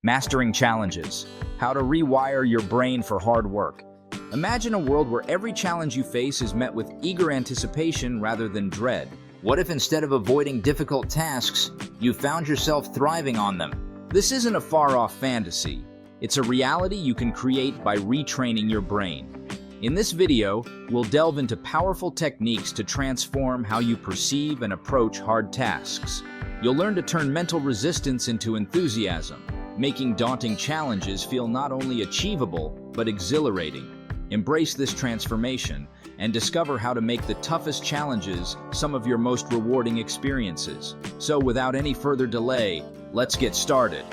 Mastering challenges. How to rewire your brain for hard work. Imagine a world where every challenge you face is met with eager anticipation rather than dread. What if instead of avoiding difficult tasks, you found yourself thriving on them? This isn't a far-off fantasy. It's a reality you can create by retraining your brain. In this video, we'll delve into powerful techniques to transform how you perceive and approach hard tasks. You'll learn to turn mental resistance into enthusiasm, making daunting challenges feel not only achievable, but exhilarating. Embrace this transformation and discover how to make the toughest challenges some of your most rewarding experiences. So without any further delay, let's get started.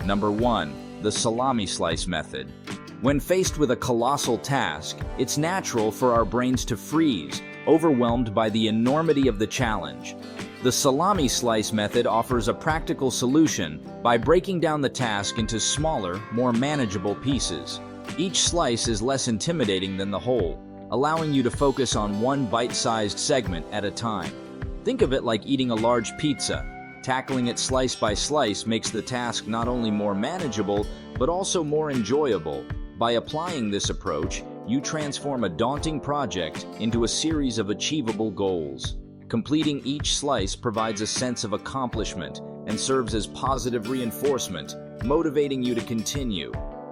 Number 1, the Salami Slice method. When faced with a colossal task, it's natural for our brains to freeze, overwhelmed by the enormity of the challenge. The Salami Slice method offers a practical solution by breaking down the task into smaller, more manageable pieces. Each slice is less intimidating than the whole, allowing you to focus on one bite-sized segment at a time. Think of it like eating a large pizza. Tackling it slice by slice makes the task not only more manageable, but also more enjoyable. By applying this approach, you transform a daunting project into a series of achievable goals. Completing each slice provides a sense of accomplishment and serves as positive reinforcement, motivating you to continue.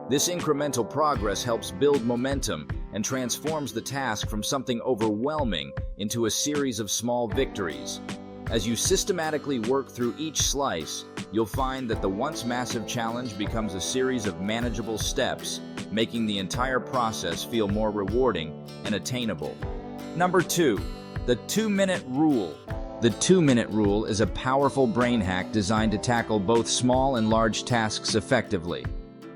This incremental progress helps build momentum and transforms the task from something overwhelming into a series of small victories. As you systematically work through each slice, you'll find that the once massive challenge becomes a series of manageable steps, making the entire process feel more rewarding and attainable. Number 2. The 2-minute rule. The 2-minute rule is a powerful brain hack designed to tackle both small and large tasks effectively.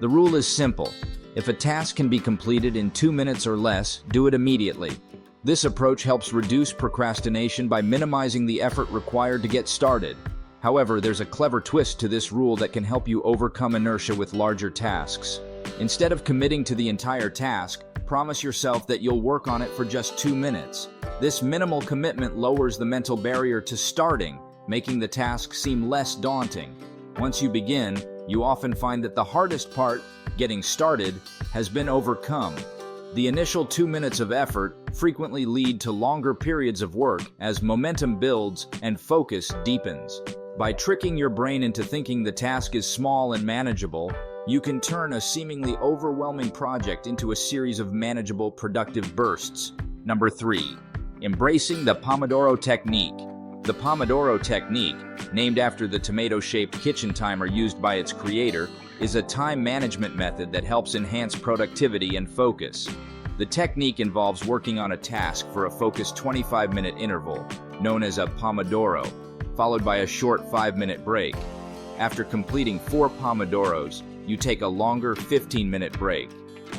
The rule is simple. If a task can be completed in 2 minutes or less, do it immediately. This approach helps reduce procrastination by minimizing the effort required to get started. However, there's a clever twist to this rule that can help you overcome inertia with larger tasks. Instead of committing to the entire task, promise yourself that you'll work on it for just 2 minutes. This minimal commitment lowers the mental barrier to starting, making the task seem less daunting. Once you begin, you often find that the hardest part, getting started, has been overcome. The initial 2 minutes of effort frequently lead to longer periods of work as momentum builds and focus deepens. By tricking your brain into thinking the task is small and manageable, you can turn a seemingly overwhelming project into a series of manageable, productive bursts. Number 3. Embracing the Pomodoro Technique. The Pomodoro Technique, named after the tomato-shaped kitchen timer used by its creator, is a time management method that helps enhance productivity and focus. The technique involves working on a task for a focused 25-minute interval, known as a Pomodoro, followed by a short 5-minute break. After completing 4 Pomodoros, you take a longer 15-minute break.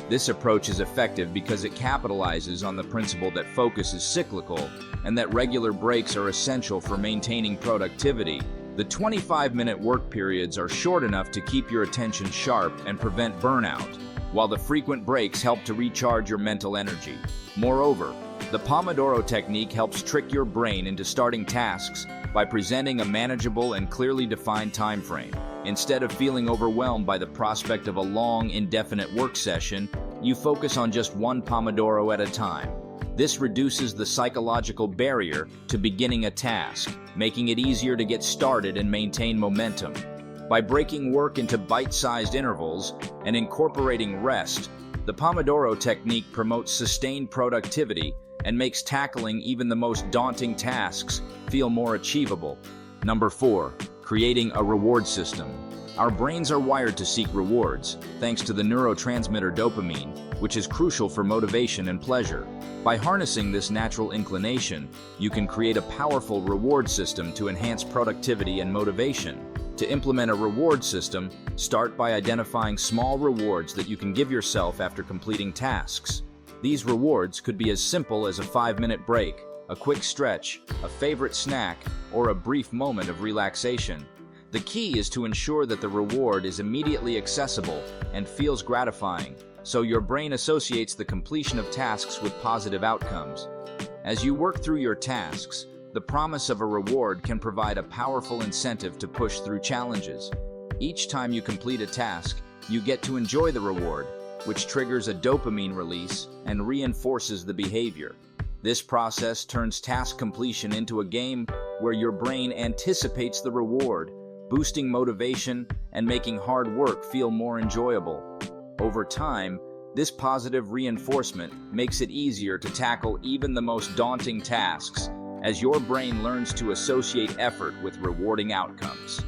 This approach is effective because it capitalizes on the principle that focus is cyclical and that regular breaks are essential for maintaining productivity. The 25-minute work periods are short enough to keep your attention sharp and prevent burnout, while the frequent breaks help to recharge your mental energy. Moreover, the Pomodoro Technique helps trick your brain into starting tasks by presenting a manageable and clearly defined time frame. Instead of feeling overwhelmed by the prospect of a long, indefinite work session, you focus on just one Pomodoro at a time. This reduces the psychological barrier to beginning a task, making it easier to get started and maintain momentum. By breaking work into bite-sized intervals and incorporating rest, the Pomodoro Technique promotes sustained productivity and makes tackling even the most daunting tasks feel more achievable. Number 4. Creating a reward system. Our brains are wired to seek rewards, thanks to the neurotransmitter dopamine, which is crucial for motivation and pleasure. By harnessing this natural inclination, you can create a powerful reward system to enhance productivity and motivation. To implement a reward system, start by identifying small rewards that you can give yourself after completing tasks. These rewards could be as simple as a 5-minute break, a quick stretch, a favorite snack, or a brief moment of relaxation. The key is to ensure that the reward is immediately accessible and feels gratifying, so your brain associates the completion of tasks with positive outcomes. As you work through your tasks, the promise of a reward can provide a powerful incentive to push through challenges. Each time you complete a task, you get to enjoy the reward, which triggers a dopamine release and reinforces the behavior. This process turns task completion into a game where your brain anticipates the reward, boosting motivation and making hard work feel more enjoyable. Over time, this positive reinforcement makes it easier to tackle even the most daunting tasks, as your brain learns to associate effort with rewarding outcomes.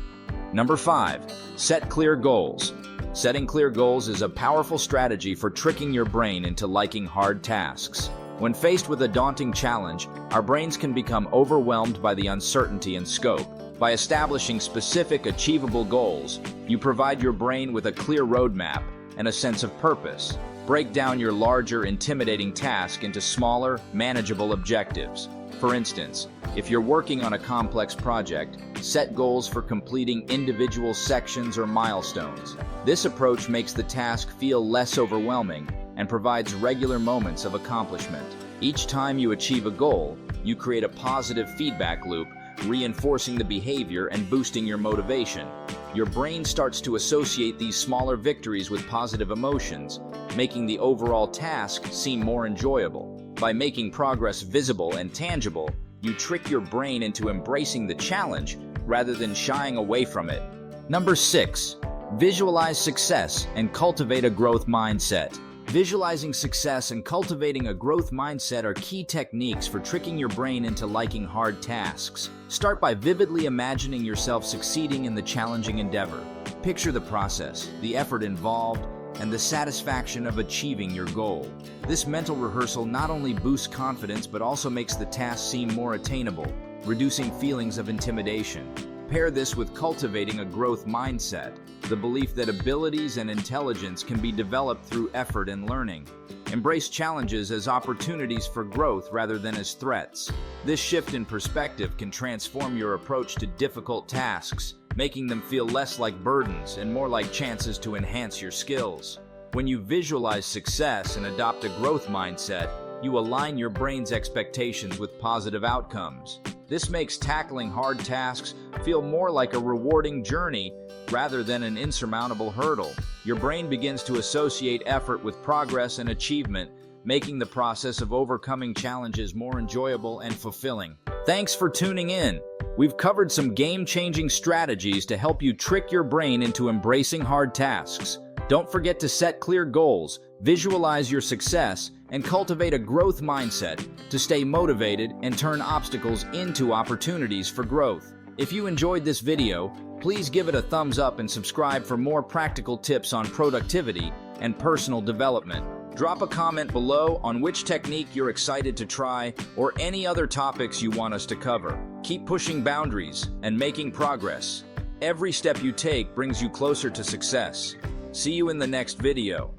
Number 5, set clear goals. Setting clear goals is a powerful strategy for tricking your brain into liking hard tasks. When faced with a daunting challenge, our brains can become overwhelmed by the uncertainty and scope. By establishing specific, achievable goals, you provide your brain with a clear roadmap and a sense of purpose. Break down your larger, intimidating task into smaller, manageable objectives. For instance, if you're working on a complex project, set goals for completing individual sections or milestones. This approach makes the task feel less overwhelming and provides regular moments of accomplishment. Each time you achieve a goal, you create a positive feedback loop, reinforcing the behavior and boosting your motivation. Your brain starts to associate these smaller victories with positive emotions, making the overall task seem more enjoyable. By making progress visible and tangible, you trick your brain into embracing the challenge rather than shying away from it. Number 6, visualize success and cultivate a growth mindset. Visualizing success and cultivating a growth mindset are key techniques for tricking your brain into liking hard tasks. Start by vividly imagining yourself succeeding in the challenging endeavor. Picture the process, the effort involved, and the satisfaction of achieving your goal. This mental rehearsal not only boosts confidence but also makes the task seem more attainable, reducing feelings of intimidation. Pair this with cultivating a growth mindset, the belief that abilities and intelligence can be developed through effort and learning. Embrace challenges as opportunities for growth rather than as threats. This shift in perspective can transform your approach to difficult tasks, making them feel less like burdens and more like chances to enhance your skills. When you visualize success and adopt a growth mindset, you align your brain's expectations with positive outcomes. This makes tackling hard tasks feel more like a rewarding journey rather than an insurmountable hurdle. Your brain begins to associate effort with progress and achievement, making the process of overcoming challenges more enjoyable and fulfilling. Thanks for tuning in. We've covered some game-changing strategies to help you trick your brain into embracing hard tasks. Don't forget to set clear goals, visualize your success, and cultivate a growth mindset to stay motivated and turn obstacles into opportunities for growth. If you enjoyed this video, please give it a thumbs up and subscribe for more practical tips on productivity and personal development. Drop a comment below on which technique you're excited to try or any other topics you want us to cover. Keep pushing boundaries and making progress. Every step you take brings you closer to success. See you in the next video.